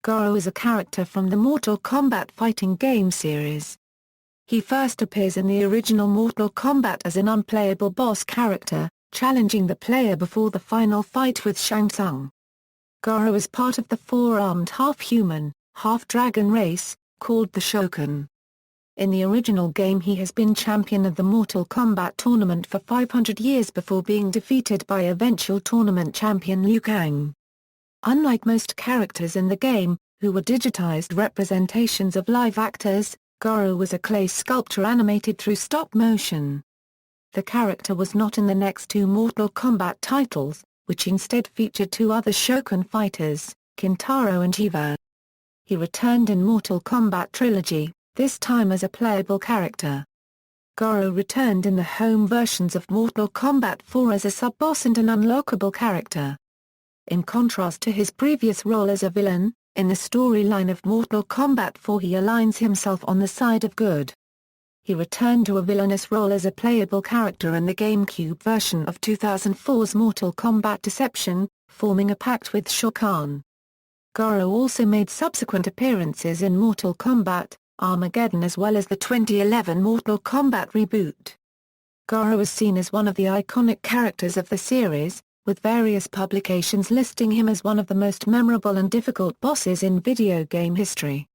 Goro is a character from the Mortal Kombat fighting game series. He first appears in the original Mortal Kombat as an unplayable boss character, challenging the player before the final fight with Shang Tsung. Goro is part of the four-armed half-human, half-dragon race, called the Shokan. In the original game he has been champion of the Mortal Kombat tournament for 500 years before being defeated by eventual tournament champion Liu Kang. Unlike most characters in the game, who were digitized representations of live actors, Goro was a clay sculpture animated through stop motion. The character was not in the next two Mortal Kombat titles, which instead featured two other Shokan fighters, Kintaro and Sheeva. He returned in Mortal Kombat Trilogy, this time as a playable character. Goro returned in the home versions of Mortal Kombat 4 as a sub-boss and an unlockable character. In contrast to his previous role as a villain, in the storyline of Mortal Kombat 4 he aligns himself on the side of good. He returned to a villainous role as a playable character in the GameCube version of 2004's Mortal Kombat Deception, forming a pact with Shokan. Goro also made subsequent appearances in Mortal Kombat Armageddon as well as the 2011 Mortal Kombat reboot. Goro is seen as one of the iconic characters of the series, with various publications listing him as one of the most memorable and difficult bosses in video game history.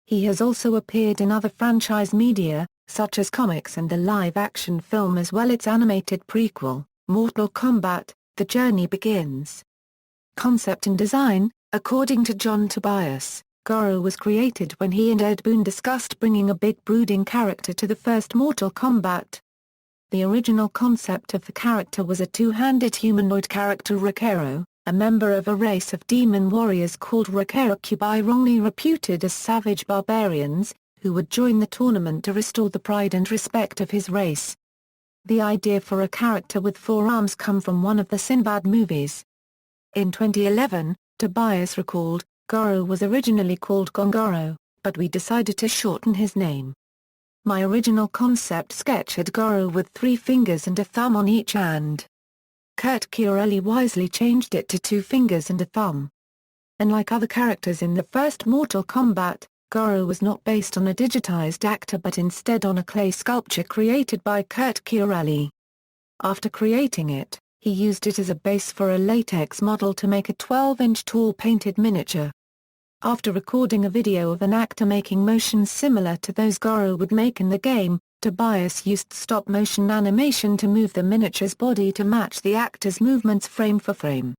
He has also appeared in other franchise media, such as comics and the live-action film as well its animated prequel, Mortal Kombat: The Journey Begins. Concept and design. According to John Tobias, Goro was created when he and Ed Boon discussed bringing a big brooding character to the first Mortal Kombat. The original concept of the character was a two-handed humanoid character Rakero, a member of a race of demon warriors called Rakerocubi wrongly reputed as savage barbarians, who would join the tournament to restore the pride and respect of his race. The idea for a character with four arms come from one of the Sinbad movies. In 2011, Tobias recalled, Goro was originally called Gongoro, but we decided to shorten his name. My original concept sketch had Goro with 3 fingers and a thumb on each hand. Kurt Chiarelli wisely changed it to 2 fingers and a thumb. Unlike other characters in the first Mortal Kombat, Goro was not based on a digitized actor but instead on a clay sculpture created by Kurt Chiarelli. After creating it, he used it as a base for a latex model to make a 12-inch tall painted miniature. After recording a video of an actor making motions similar to those Goro would make in the game, Tobias used stop-motion animation to move the miniature's body to match the actor's movements frame for frame.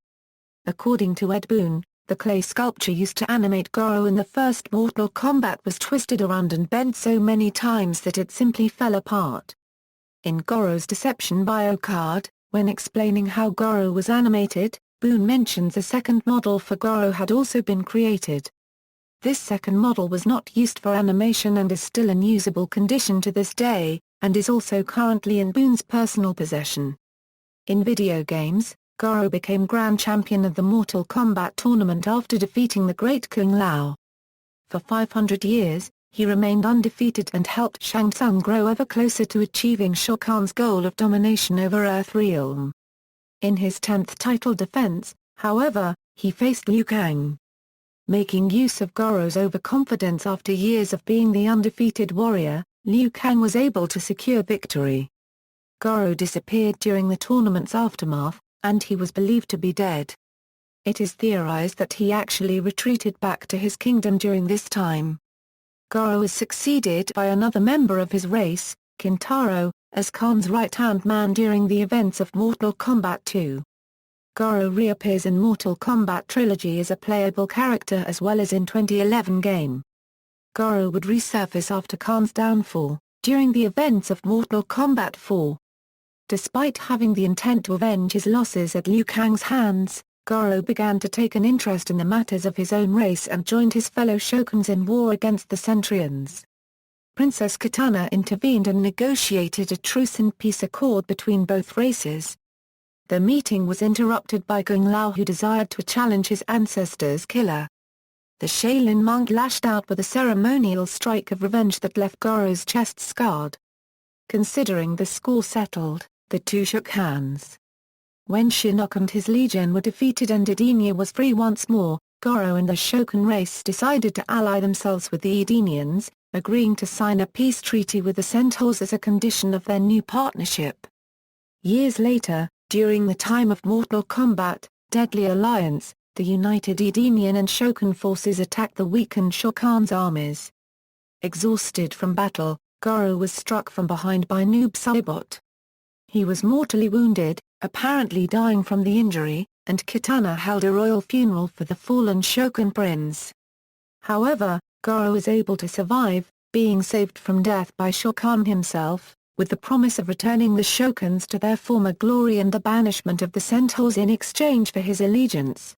According to Ed Boon, the clay sculpture used to animate Goro in the first Mortal Kombat was twisted around and bent so many times that it simply fell apart. In Goro's Deception bio card, when explaining how Goro was animated, Boon mentions a second model for Goro had also been created. This second model was not used for animation and is still in usable condition to this day, and is also currently in Boon's personal possession. In video games, Goro became Grand Champion of the Mortal Kombat tournament after defeating the Great Kung Lao. For 500 years, he remained undefeated and helped Shang Tsung grow ever closer to achieving Shokan's goal of domination over Earthrealm. In his 10th title defense, however, he faced Liu Kang. Making use of Goro's overconfidence after years of being the undefeated warrior, Liu Kang was able to secure victory. Goro disappeared during the tournament's aftermath, and he was believed to be dead. It is theorized that he actually retreated back to his kingdom during this time. Goro is succeeded by another member of his race, Kintaro, as Khan's right-hand man during the events of Mortal Kombat 2. Goro reappears in Mortal Kombat Trilogy as a playable character as well as in 2011 game. Goro would resurface after Khan's downfall, during the events of Mortal Kombat 4. Despite having the intent to avenge his losses at Liu Kang's hands, Goro began to take an interest in the matters of his own race and joined his fellow Shokans in war against the Centurions. Princess Kitana intervened and negotiated a truce and peace accord between both races. The meeting was interrupted by Kung Lao, who desired to challenge his ancestor's killer. The Shaolin monk lashed out with a ceremonial strike of revenge that left Goro's chest scarred. Considering the score settled, the two shook hands. When Shinnok and his legion were defeated and Edenia was free once more, Goro and the Shokan race decided to ally themselves with the Edenians, agreeing to sign a peace treaty with the Centaurs as a condition of their new partnership. Years later, during the time of Mortal Kombat, Deadly Alliance, the united Edenian and Shokan forces attacked the weakened Shokan's armies. Exhausted from battle, Goro was struck from behind by Noob Saibot. He was mortally wounded, apparently dying from the injury, and Kitana held a royal funeral for the fallen Shokan prince. However, Goro is able to survive, being saved from death by Shao Kahn himself, with the promise of returning the Shokans to their former glory and the banishment of the Centaurs in exchange for his allegiance.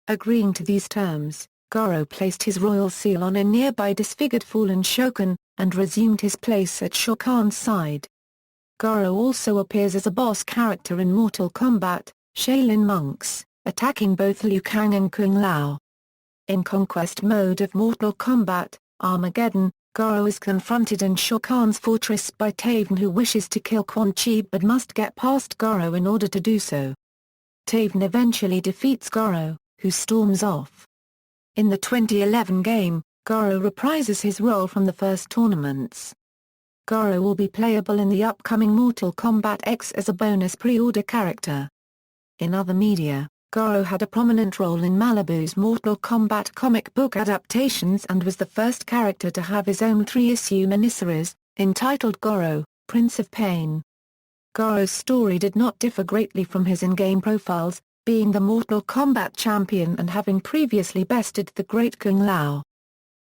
Agreeing to these terms, Goro placed his royal seal on a nearby disfigured fallen Shokan, and resumed his place at Shao Kahn's side. Goro also appears as a boss character in Mortal Kombat, Shaolin Monks, attacking both Liu Kang and Kung Lao. In Conquest mode of Mortal Kombat, Armageddon, Goro is confronted in Shao Kahn's fortress by Taven, who wishes to kill Quan Chi but must get past Goro in order to do so. Taven eventually defeats Goro, who storms off. In the 2011 game, Goro reprises his role from the first tournaments. Goro will be playable in the upcoming Mortal Kombat X as a bonus pre-order character. In other media, Goro had a prominent role in Malibu's Mortal Kombat comic book adaptations and was the first character to have his own 3-issue miniseries, entitled Goro, Prince of Pain. Goro's story did not differ greatly from his in-game profiles, being the Mortal Kombat champion and having previously bested the Great Kung Lao.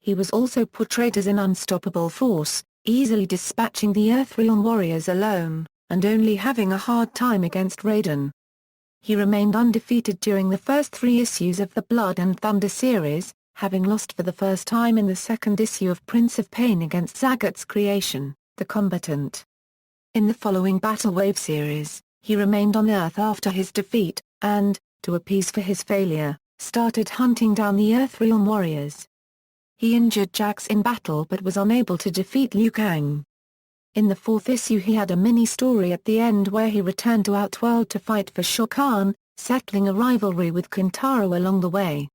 He was also portrayed as an unstoppable force, easily dispatching the Earthrealm warriors alone, and only having a hard time against Raiden. He remained undefeated during the first 3 issues of the Blood and Thunder series, having lost for the first time in the second issue of Prince of Pain against Zagat's creation, the Combatant. In the following Battle Wave series, he remained on Earth after his defeat, and, to appease for his failure, started hunting down the Earthrealm warriors. He injured Jax in battle but was unable to defeat Liu Kang. In the 4th issue he had a mini-story at the end where he returned to Outworld to fight for Shao Kahn, settling a rivalry with Kintaro along the way.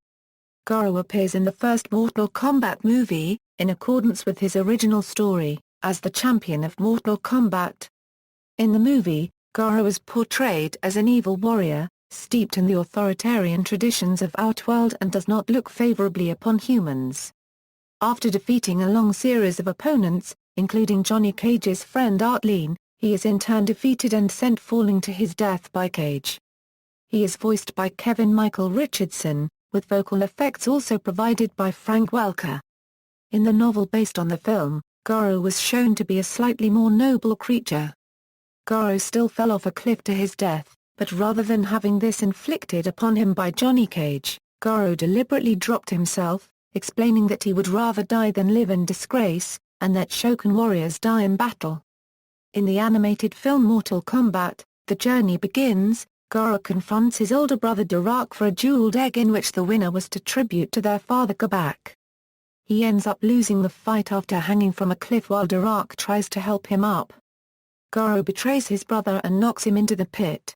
Goro appears in the first Mortal Kombat movie, in accordance with his original story, as the champion of Mortal Kombat. In the movie, Goro is portrayed as an evil warrior, steeped in the authoritarian traditions of Outworld and does not look favorably upon humans. After defeating a long series of opponents, including Johnny Cage's friend Art Lean, he is in turn defeated and sent falling to his death by Cage. He is voiced by Kevin Michael Richardson, with vocal effects also provided by Frank Welker. In the novel based on the film, Goro was shown to be a slightly more noble creature. Goro still fell off a cliff to his death, but rather than having this inflicted upon him by Johnny Cage, Goro deliberately dropped himself, explaining that he would rather die than live in disgrace, and that Shokan warriors die in battle. In the animated film Mortal Kombat, The Journey Begins, Goro confronts his older brother Darak for a jeweled egg in which the winner was to tribute to their father Gabak. He ends up losing the fight after hanging from a cliff while Darak tries to help him up. Goro betrays his brother and knocks him into the pit.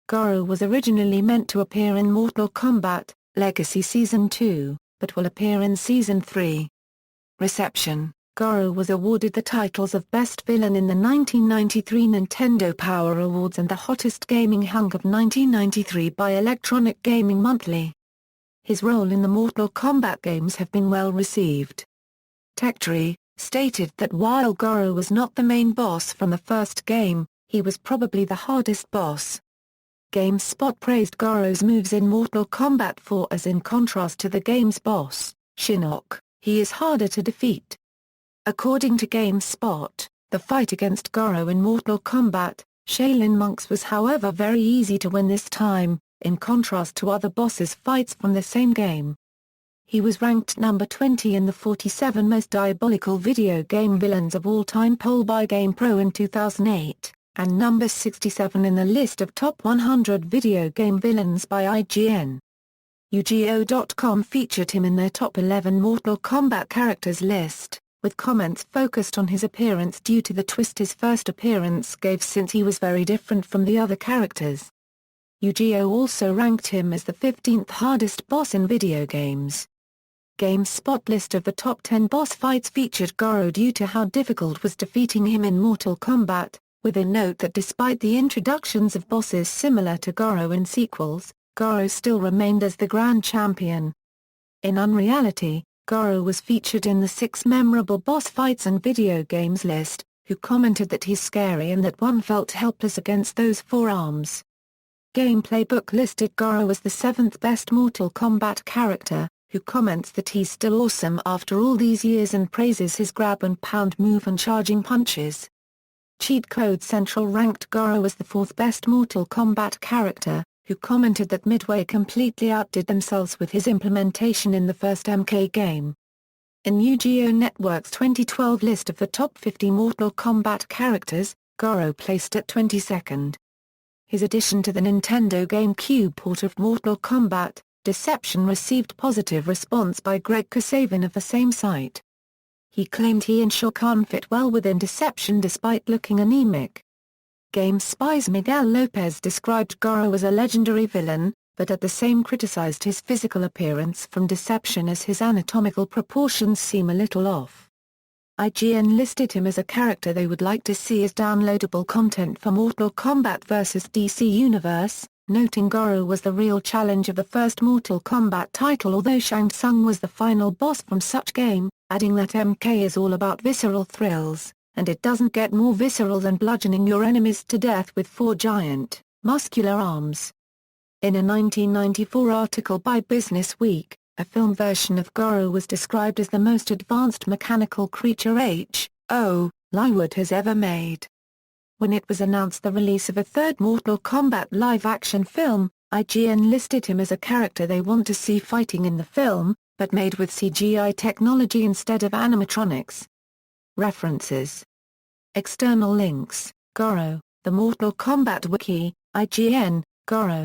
Goro was originally meant to appear in Mortal Kombat Legacy Season 2, but will appear in Season 3. Reception: Goro was awarded the titles of Best Villain in the 1993 Nintendo Power Awards and the Hottest Gaming Hunk of 1993 by Electronic Gaming Monthly. His role in the Mortal Kombat games have been well received. TechTree stated that while Goro was not the main boss from the first game, he was probably the hardest boss. GameSpot praised Goro's moves in Mortal Kombat 4 as in contrast to the game's boss, Shinnok, he is harder to defeat. According to GameSpot, the fight against Goro in Mortal Kombat, Shaolin Monks was however very easy to win this time, in contrast to other bosses' fights from the same game. He was ranked number 20 in the 47 most diabolical video game villains of all time poll by GamePro in 2008. And number 67 in the list of top 100 video game villains by IGN. UGO.com featured him in their top 11 Mortal Kombat characters list, with comments focused on his appearance due to the twist his first appearance gave since he was very different from the other characters. Yu-Gi-Oh! Also ranked him as the 15th hardest boss in video games. GameSpot list of the top 10 boss fights featured Goro due to how difficult was defeating him in Mortal Kombat, with a note that despite the introductions of bosses similar to Goro in sequels, Goro still remained as the grand champion. In Unreality, Goro was featured in the 6 memorable boss fights and video games list, who commented that he's scary and that one felt helpless against those forearms. Gameplay Book listed Goro as the 7th best Mortal Kombat character, who comments that he's still awesome after all these years and praises his grab and pound move and charging punches. Cheat Code Central ranked Goro as the 4th best Mortal Kombat character, who commented that Midway completely outdid themselves with his implementation in the first MK game. In Yu-Gi-Oh! Network's 2012 list of the top 50 Mortal Kombat characters, Goro placed at 22nd. His addition to the Nintendo GameCube port of Mortal Kombat Deception received positive response by Greg Kasavin of the same site. He claimed he and Shokan fit well within Deception despite looking anemic. GameSpy's Miguel Lopez described Goro as a legendary villain, but at the same criticized his physical appearance from Deception as his anatomical proportions seem a little off. IGN listed him as a character they would like to see as downloadable content for Mortal Kombat vs. DC Universe, noting Goro was the real challenge of the first Mortal Kombat title although Shang Tsung was the final boss from such game, adding that MK is all about visceral thrills, and it doesn't get more visceral than bludgeoning your enemies to death with 4 giant, muscular arms. In a 1994 article by Business Week, a film version of Goro was described as the most advanced mechanical creature Hollywood has ever made. When it was announced the release of a third Mortal Kombat live-action film, IGN listed him as a character they want to see fighting in the film, but made with CGI technology instead of animatronics. References. External links: Goro, the Mortal Kombat Wiki, IGN, Goro.